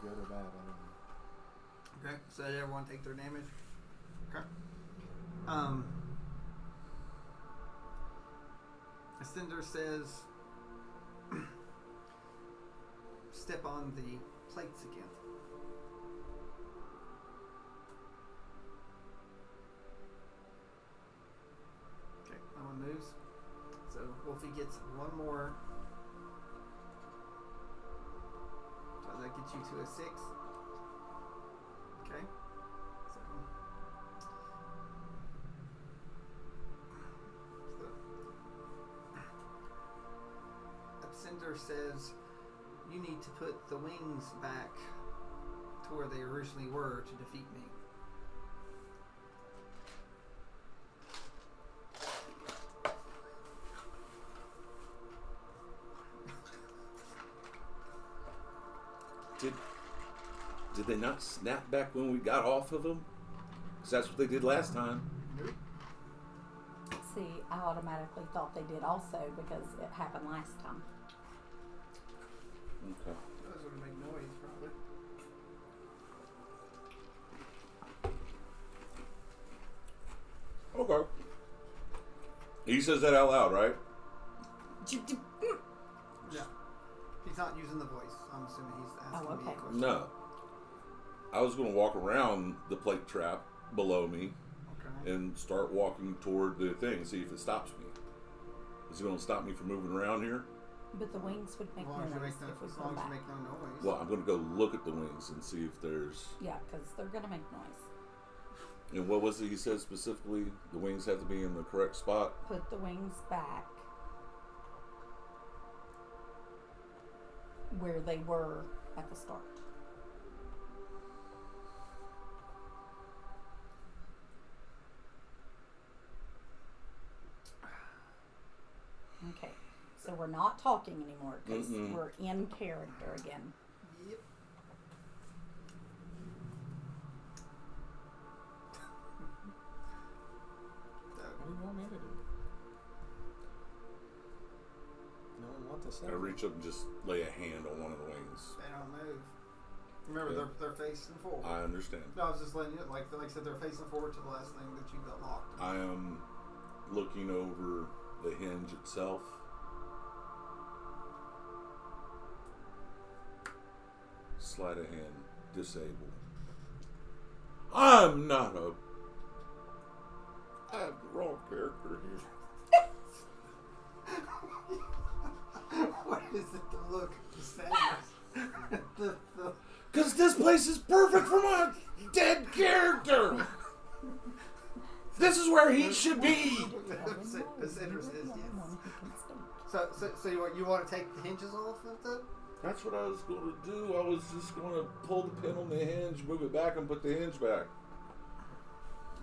good or bad. I don't know. Okay, so everyone take their damage. Okay. Ascender says, step on the plates again. Okay, that one moves. So Wolfie gets one more. So that gets you to a 6. Okay. Absender says you need to put the wings back to where they originally were to defeat me. Did they not snap back when we got off of them? Because that's what they did last time. Nope. See, I automatically thought they did also because it happened last time. Okay. Those would make noise, probably. Okay. He says that out loud, right? Yeah. He's not using the voice. I'm assuming he's asking me a question. No. I was going to walk around the plate trap below me and start walking toward the thing, see if it stops me. Is it going to stop me from moving around here? But the wings would make noise if we as come long as back. you make no noise. Well, I'm going to go look at the wings and see if there's... Yeah, because they're going to make noise. And what was it he said specifically? The wings have to be in the correct spot? Put the wings back where they were at the start. Okay, so we're not talking anymore because we're in character again. Yep. What do you want me to do? No one wants to say. I reach up and just lay a hand on one of the wings. They don't move. Remember, they're facing forward. I understand. No, I was just letting you, like I said, they're facing forward to the last thing that you got locked. I am looking over the hinge itself. Sleight of hand, disable. I'm not a... I have the wrong character here. What is it to look? The sadness. Because this place is perfect for my dead character. This is where he should be. This interest is yes. So you want to take the hinges off of the? That's what I was going to do. I was just going to pull the pin on the hinge, move it back, and put the hinge back.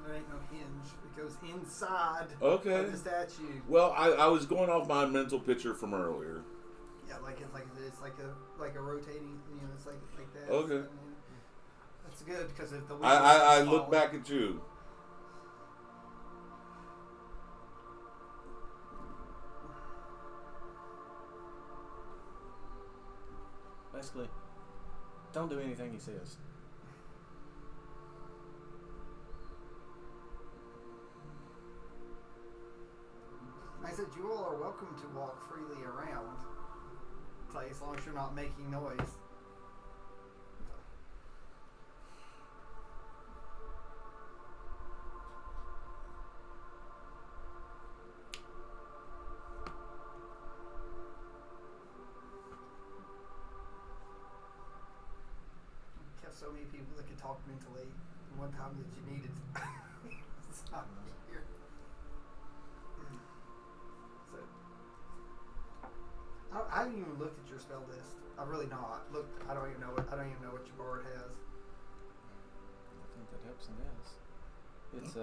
There ain't no hinge. It goes inside of the statue. Well, I was going off my mental picture from earlier. Yeah, it's like a rotating. It's like that. Okay. So, that's good because if the I look back at you. Basically, don't do anything he says. I said you all are welcome to walk freely around. Like, as long as you're not making noise. You have so many people that can talk mentally. One time that you needed. It's not here. So, I haven't even looked at your spell list. I've really not. Look, I don't even know what your bard has. I think that helps in this. It's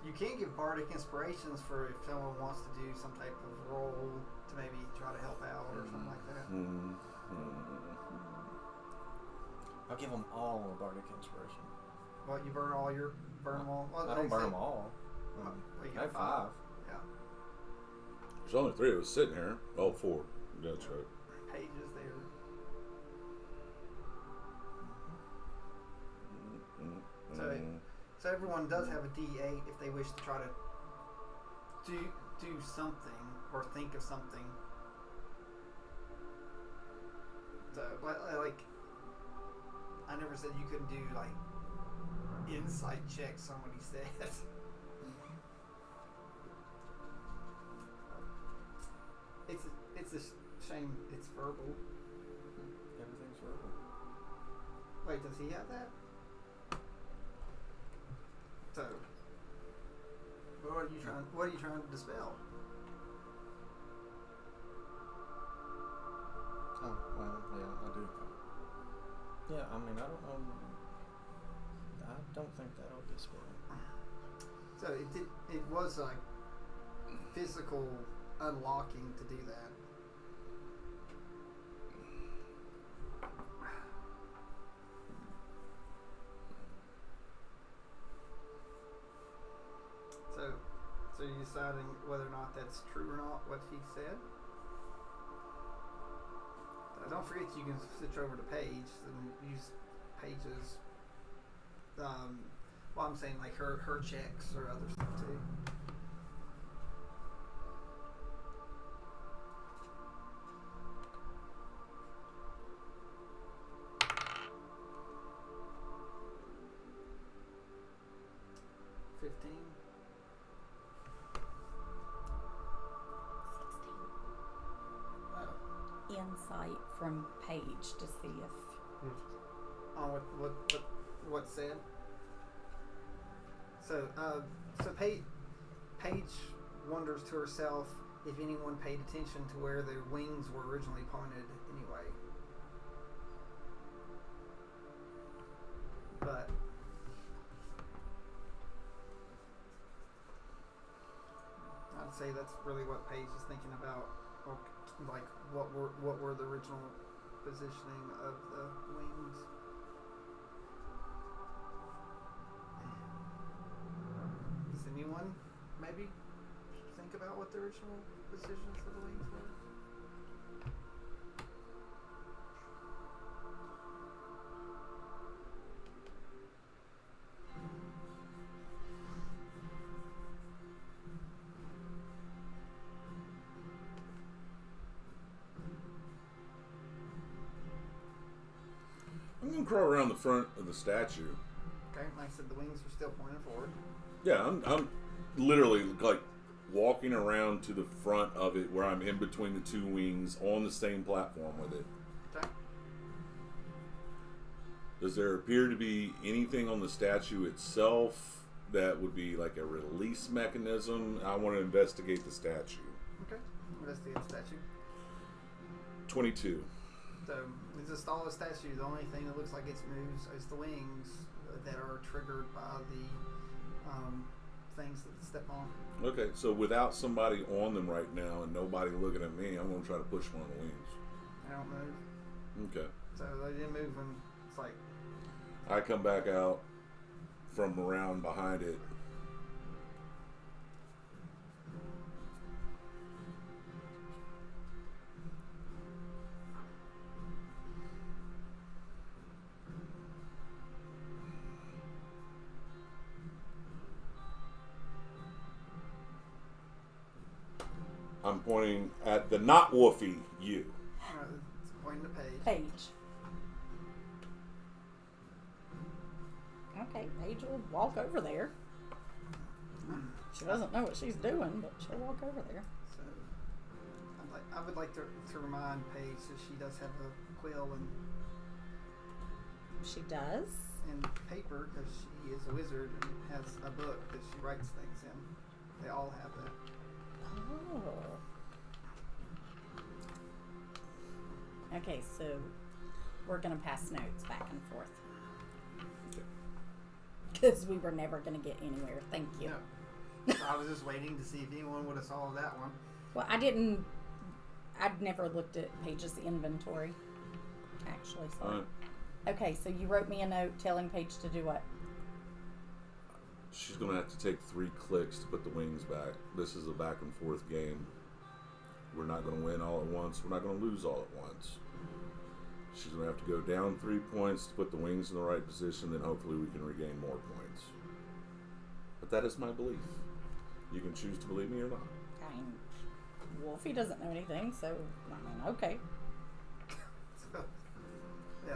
You can give bardic inspirations for if someone wants to do some type of roll to maybe try to help out or something like that. I'll give them all a bardic inspiration. Well, you burn them all. Well, I don't burn them all. You I have 5. Yeah. There's only 3 of us sitting here. Oh, 4. That's right. Pages there. So everyone does have a D8 if they wish to try to do something or think of something. So, like, I never said you couldn't do, like, insight checks, somebody said. It's a shame it's verbal. Everything's verbal. Wait, does he have that? So, what are you trying to dispel? Oh, well, yeah, I do. Yeah, I mean, I don't know. I don't think that'll dispel it. So it was like physical unlocking to do that. So you're deciding whether or not that's true or not, what he said? Don't forget you can switch over to Paige and use Paige's, well, I'm saying like her checks or other stuff too. Insight from Paige to see if. On what said. So Paige wonders to herself if anyone paid attention to where their wings were originally pointed anyway. But I'd say that's really what Paige is thinking about. Like what were the original positioning of the wings? Does anyone maybe think about what the original positions of the wings were? I'm gonna crawl around the front of the statue. Okay, like I said, the wings are still pointing forward. Yeah, I'm literally like walking around to the front of it where I'm in between the two wings on the same platform with it. Okay. Does there appear to be anything on the statue itself that would be like a release mechanism? I want to investigate the statue. Okay. Investigate the statue. 22. So, it's just all the statue. The only thing that looks like it's moved is the wings that are triggered by the things that step on. Okay, so without somebody on them right now and nobody looking at me, I'm going to try to push one of the wings. They don't move. Okay. So, they didn't move when it's like... I come back out from around behind it. I'm pointing at the not woofy you. It's pointing to Paige. Paige. Okay, Paige will walk over there. She doesn't know what she's doing, but she'll walk over there. So, I would like to remind Paige that she does have a quill and She does? and paper because she is a wizard and has a book that she writes things in. They all have that. Oh. Okay, so we're going to pass notes back and forth. Because we were never going to get anywhere. Thank you. No. So I was just waiting to see if anyone would have solved that one. Well, I'd never looked at Paige's inventory, actually. So. Alright. Okay, so you wrote me a note telling Paige to do what? She's going to have to take 3 clicks to put the wings back. This is a back and forth game. We're not going to win all at once. We're not going to lose all at once. She's going to have to go down 3 points to put the wings in the right position, then hopefully we can regain more points. But that is my belief. You can choose to believe me or not. I mean, Wolfie doesn't know anything, so I mean, okay. So, yeah,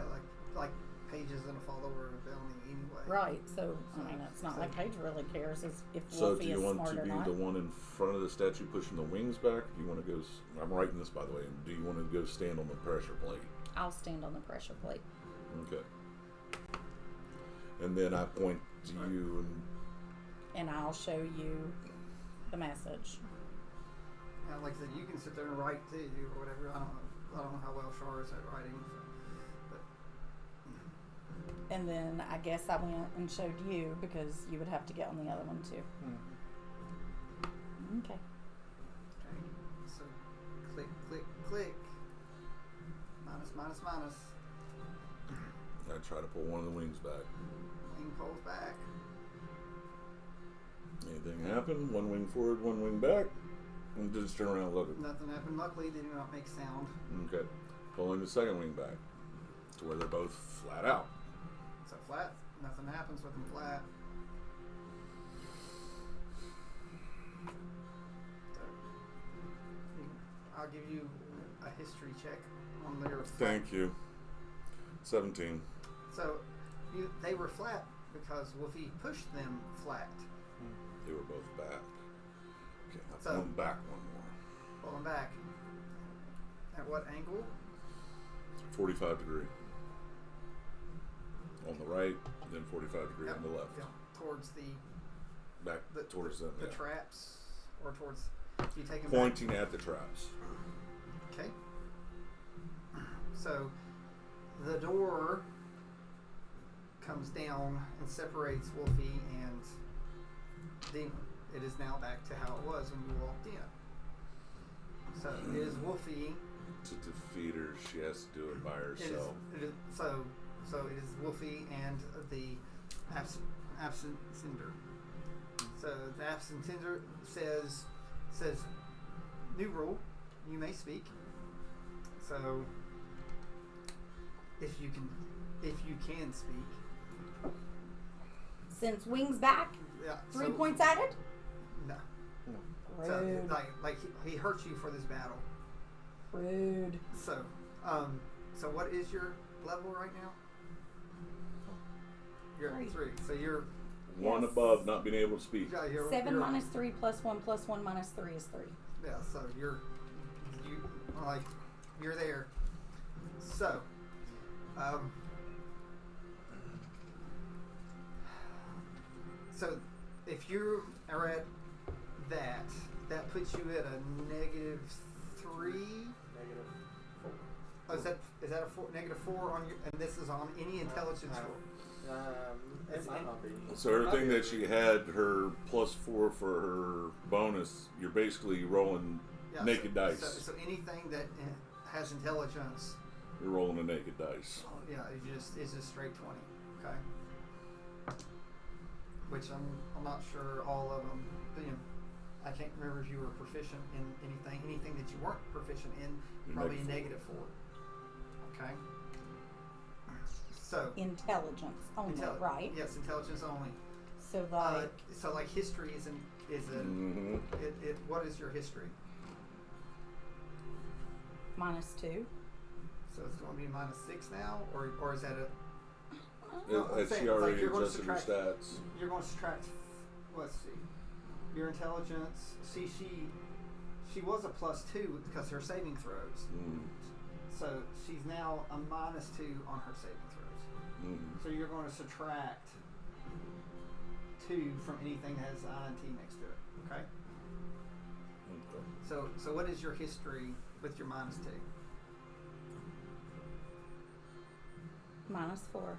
like Paige isn't a follower of Bounty anyway. Right, so I mean, it's not like Paige really cares if So Wolfie do you is want smart to or be not. the one in front of the statue pushing the wings back? Do you want to go? I'm writing this, by the way. Do you want to go stand on the pressure plate? I'll stand on the pressure plate. Okay. And then I point to you And I'll show you the message. Yeah, like I said, you can sit there and write too, or whatever. I don't know how well Char is at writing. So, but And then I guess I went and showed you because you would have to get on the other one too. Okay. okay, so click, click, click. Minus, minus, minus. I try to pull one of the wings back. Wing pulls back. Anything happen? One wing forward, one wing back. And just turn around and look. Nothing happened. Luckily, they do not make sound. Okay. Pulling the second wing back to where they're both flat out. So flat, nothing happens with them flat. So, I'll give you a history check on their. Thank you. 17. So, they were flat because Wolfie pushed them flat. They were both back. Okay, I'll So- pull them back one more. Pull them back. At what angle? 45 degree. On the right, then 45 degree on the left. Yeah, towards Back towards them. the yeah. traps, or towards you take them Pointing at the traps. back. Okay. So the door comes down and separates Wolfie and Demon. It is now back to how it was when you walked in. So it is Wolfie. To defeat her, she has to do it by herself. So it is Wolfie and the absent Cinder. So the absent Cinder says new rule, you may speak. So if you can speak. Since wings back, Yeah. 3 points added. No. Rude. So like he hurt you for this battle. Rude. So so what is your level right now? You're at 3. So you're One Yes. above not being able to speak. yeah, 7 minus 3 plus 1 plus 1 minus 3 is 3. yeah. So you're there. So so if you are at that puts you at a -3. -4. Oh, is that a -4 on your? And this is on any intelligence roll. It might not be. So everything that she had, her +4 for her bonus, you're basically rolling Yeah, naked dice. So anything that has intelligence, You're rolling a naked dice. yeah, it's just straight 20. Okay. Which I'm not sure all of them. But, I can't remember if you were proficient in anything that you weren't proficient in. You're Probably a -4. -4. Okay. So Intelligence only, right? Yes, intelligence only. So like So like history is Mm-hmm. what is your history? -2. So it's going to be -6 now, or is that a? She already adjusted her stats. You're going to subtract. Let's see. Your intelligence. See, she was a +2 because her saving throws. So she's now a -2 on her saving throws. So you're going to subtract 2 from anything that has INT next to it. Okay. Okay. So what is your history with your -2? -4.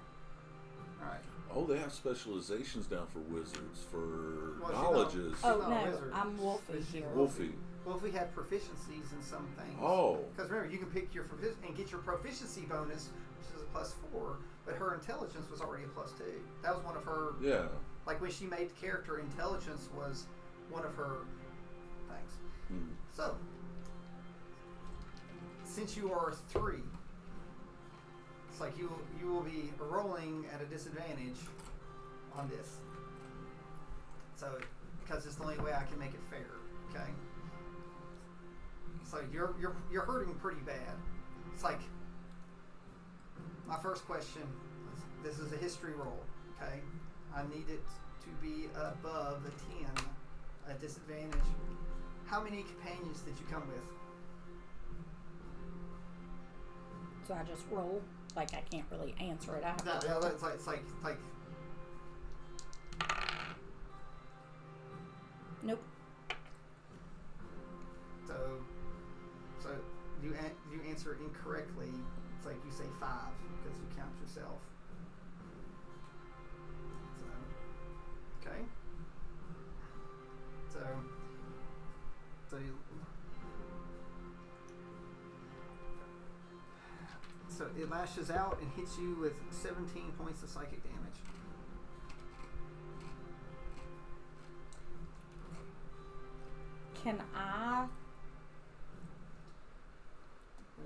All right. Oh, they have specializations now for wizards, for Well, knowledges. Oh not a no, wizard. I'm Wolfie Is she here. Wolfie. Well, if we had proficiencies in some things. Oh. Because remember, you can pick your and get your proficiency bonus, which is a +4, but her intelligence was already a +2. That was one of her. Yeah. Like when she made the character, intelligence was one of her things. So, since you are 3, it's like you will be rolling at a disadvantage on this. So So, because it's the only way I can make it fair. Okay. So you're hurting pretty bad. It's like my first question. This is a history roll. Okay. I need it to be above a 10, a disadvantage. How many companions did you come with? So I just roll. Like I can't really answer it. I have to No, roll. it's like. Nope. So you answer incorrectly. It's like you say 5 because you count yourself. So, okay. So it lashes out and hits you with 17 points of psychic damage. Can I?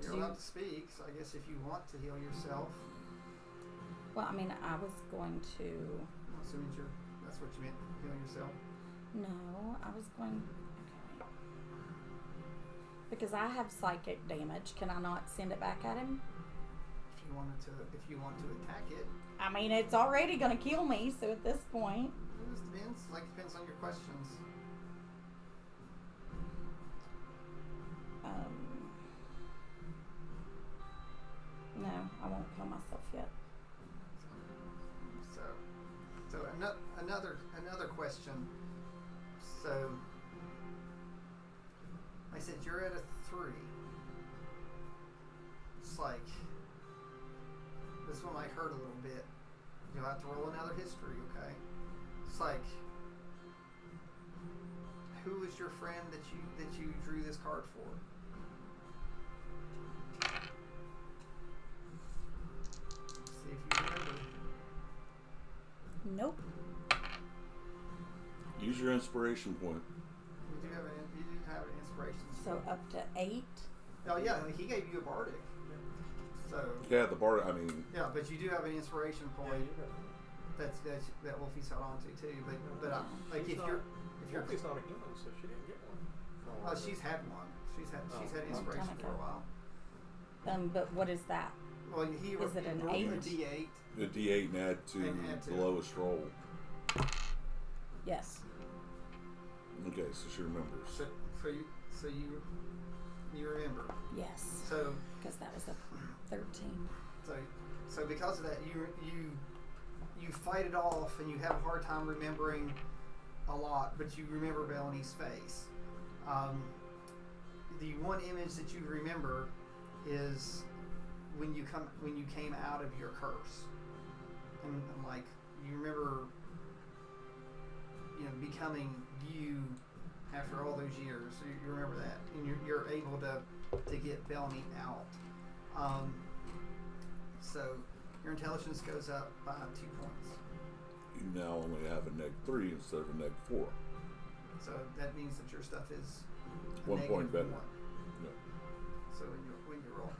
You're allowed to speak, so I guess if you want to heal yourself. Well, I mean, I was going to. I'm assuming that's what you meant, healing yourself. No, I was going. Okay. Because I have psychic damage. Can I not send it back at him? If you want to attack it. I mean, it's already going to kill me. So at this point. It just depends. Depends on your questions. No, I won't kill myself yet. So another question. So I said you're at a 3. It's like this one might hurt a little bit. You'll have to roll another history, okay? It's like, who was your friend that you drew this card for? See if you remember. Nope. Use your inspiration point. You do have an inspiration. So up to 8. Oh yeah, he gave you a bardic. So Yeah, the bar. I mean, yeah, but you do have an inspiration point. That Wolfie's held on to too. But like if you're Wolfie's not a human, so she didn't get one. she's had one. She's had inspiration for a while. But what is that? Well, Is it an rolled 8? a D8. the D8 and add to the lowest roll. Yes. Okay, so she remembers. So you remember. Yes. So Because that was a 13. so because of that, you fight it off, and you have a hard time remembering a lot, but you remember Bellamy's face. The one image that you remember is when you came out of your curse, and like you remember, becoming you after all those years. So you remember that, and you're able to get Bellamy out. So your intelligence goes up by 2 points. You now only have a -3 instead of a -4. So that means that your stuff is 1 point better. 1. Yeah. So when you roll.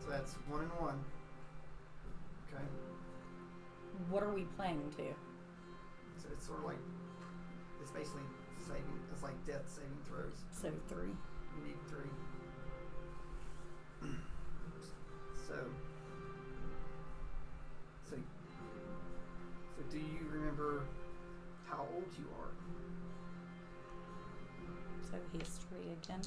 So that's 1 and 1. Okay. What are we playing to? So it's sort of like, it's basically it's like death saving throws. So 3. You need 3. So do you remember how old you are? So history again.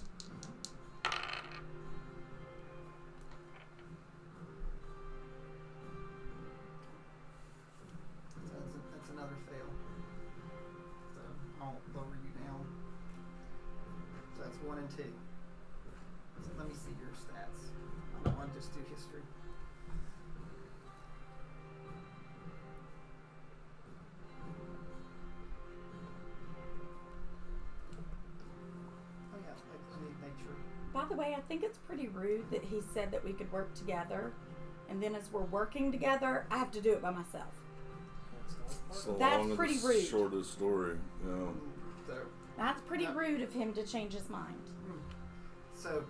That's another fail. So I'll lower you down. So that's 1 and 2. So let me see your stats. I don't want to just do history. Oh yeah, I need to make sure. By the way, I think it's pretty rude that he said that we could work together, and then as we're working together, I have to do it by myself. So That's long as pretty the rude. Shortest story. So That's pretty Yeah. rude of him to change his mind. So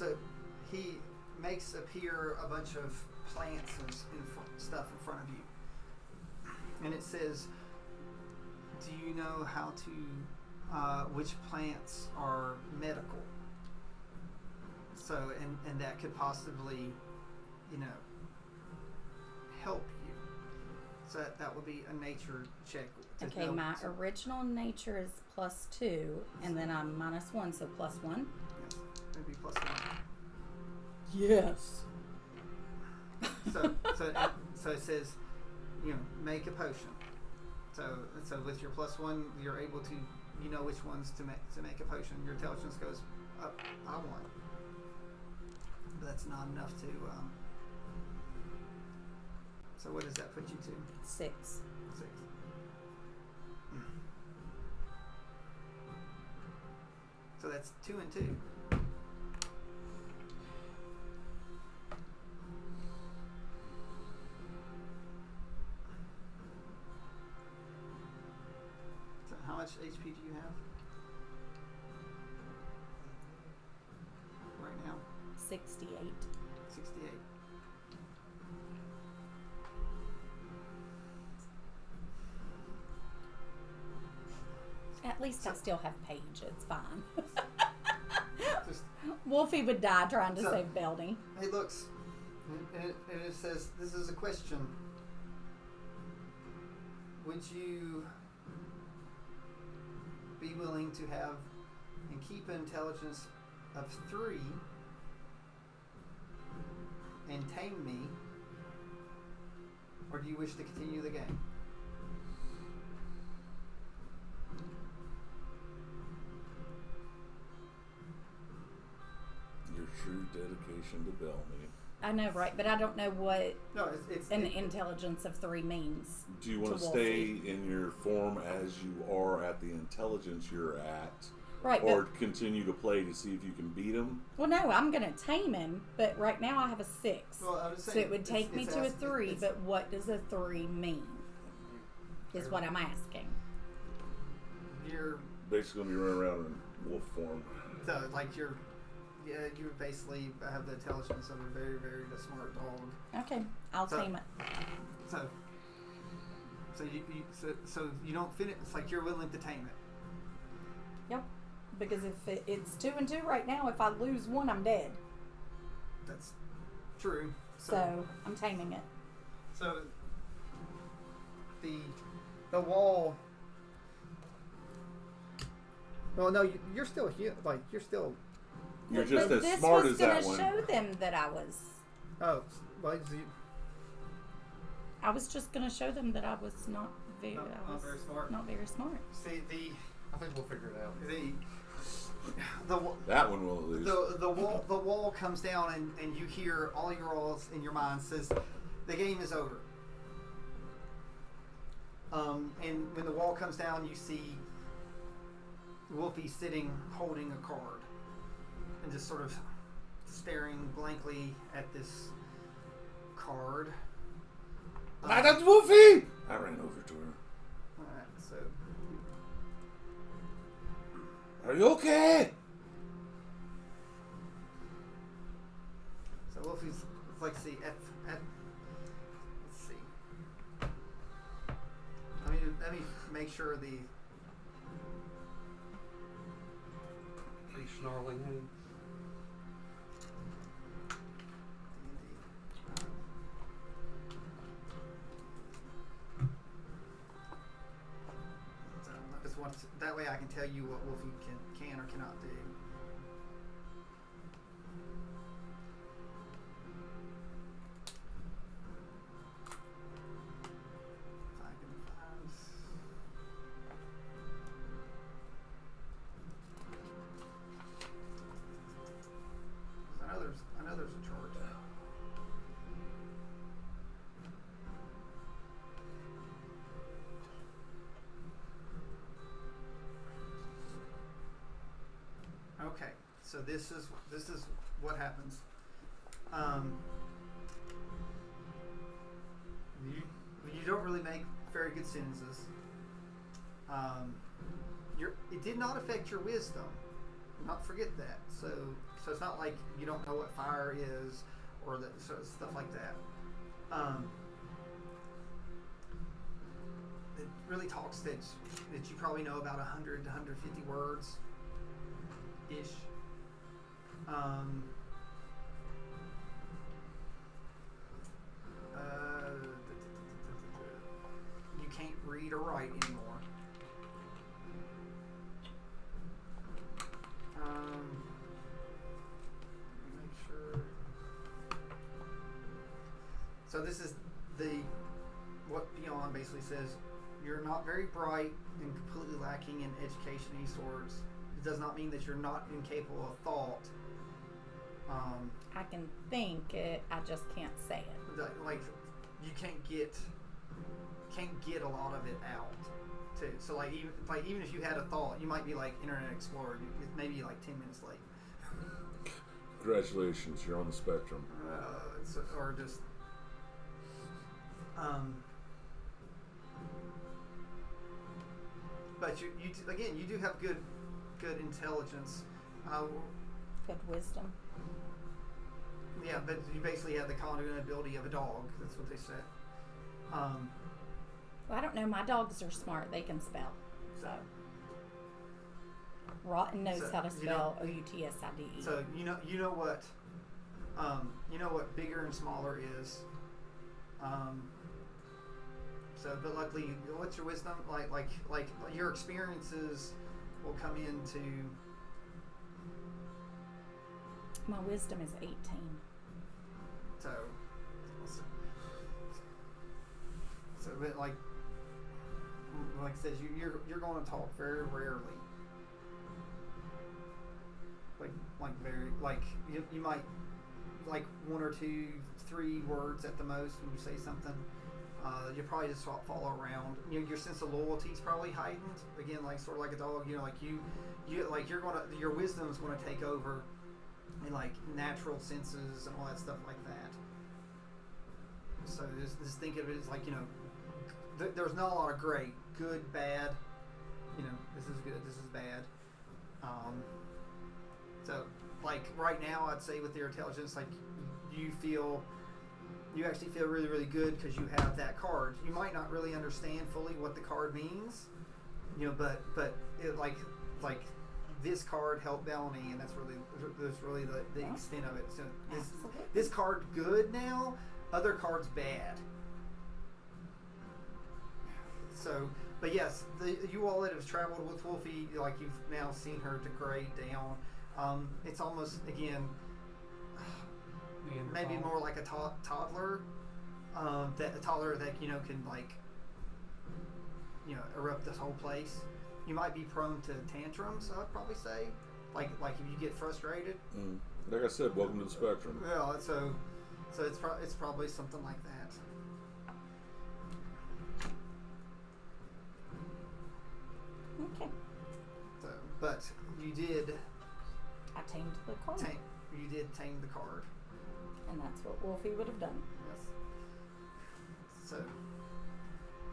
So he makes appear a bunch of plants and stuff in front of you. And it says, do you know how to, which plants are medical? So, and that could possibly, help you. So that would be a nature check. Okay, my original nature is +2, and then I'm -1, so +1. Yes, maybe +1. Yes. So it says, make a potion. So with your +1, you're able to, which ones to make a potion. Your intelligence goes up by 1. But that's not enough to. So what does that put you to? 6. 6. So that's 2 and 2. So how much HP do you have right now? 68. 68. At least I still have Paige. It's fine. Just, Wolfie would die trying to save Belding. he looks, and it says, this is a question. Would you be willing to have and keep an intelligence of 3 and tame me, or do you wish to continue the game? Your true dedication to Bellamy. I know, right? But I don't know what No, it's an intelligence of 3 means. Do you want to stay in your form as you are at the intelligence you're at? Right, or continue to play to see if you can beat him? Well, no, I'm going to tame him, but right now I have a 6. Well, I was saying, so it would take me to a 3, but what does a 3 mean? Is what I'm asking. You're basically going to be running around in wolf form. So, like, you basically have the intelligence of a very, very smart dog. Okay, I'll tame it. So you don't finish. It's like you're willing to tame it. Yep. Because if it's 2 and 2 right now, if I lose 1, I'm dead. That's true. So I'm taming it. So the wall. Well, no, you're still here. Like you're still. You're just as smart as that one. This was going to show them that I was. Oh, well, I was just going to show them that I was not very. Not very smart. Not very smart. See I think we'll figure it out. That one will lose. The wall comes down and you hear all your rolls in your mind says the game is over. And when the wall comes down, you see Wolfie sitting holding a card and just sort of staring blankly at this card. That's Wolfie! I ran over to her. Alright, so are you okay? So Wolfie's like, see, let's see. Let me make sure the. Are you snarling at him? That way I can tell you what Wolfie can or cannot do. I know there's a charge. Okay, so this is what happens. You don't really make very good sentences. It did not affect your wisdom, not forget that. So it's not like you don't know what fire is or stuff like that. It really talks that you probably know about 100 to 150 words ish. You can't read or write anymore. Make sure. So this is what Beyond basically says. You're not very bright and completely lacking in education of any sorts. It does not mean that you're not incapable of thought. I can think it, I just can't say it. Like you can't get a lot of it out too. So even if you had a thought, you might be like Internet Explorer. It's maybe like 10 minutes late. Congratulations, you're on the spectrum. Or just but you again, you do have good intelligence. Good wisdom. Yeah, but you basically have the cognitive ability of a dog. That's what they said. Well, I don't know. My dogs are smart. They can spell. So Rotten knows how to spell Outsidde. So you know what bigger and smaller is. But luckily, what's your wisdom? Like your experiences will come into. My wisdom is 18. But like I said, you're going to talk very rarely. You might like 1 or 2, 3 words at the most when you say something. You probably just follow around. Your sense of loyalty is probably heightened. Again, like sort of like a dog. Your wisdom's going to take over, and like natural senses and all that stuff like that. So just think of it as like there's not a lot of gray, good, bad. This is good, this is bad. So like right now, I'd say with your intelligence, like you actually feel really, really good because you have that card. You might not really understand fully what the card means, but it like this card helped Bellamy, and that's really the extent of it. So this card good now, other cards bad. So, but yes, you all that have traveled with Wolfie, like you've now seen her degrade down. It's almost again. Maybe more like a toddler, that can erupt this whole place. You might be prone to tantrums. I'd probably say, like if you get frustrated. Like I said, welcome to the spectrum. Yeah, so it's probably something like that. Okay. So, but you did. I tamed the card. You did tame the card. And that's what Wolfie would have done. Yes. So,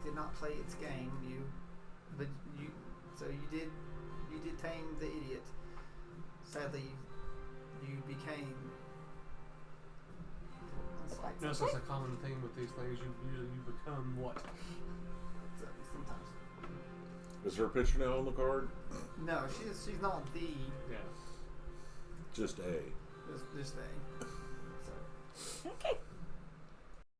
did not play its game. You did tame the idiot. Sadly, you became. No, that's a common theme with these things. You become what? So, sometimes. Is her picture now on the card? No, she's not the. Yeah. Just A. Just A.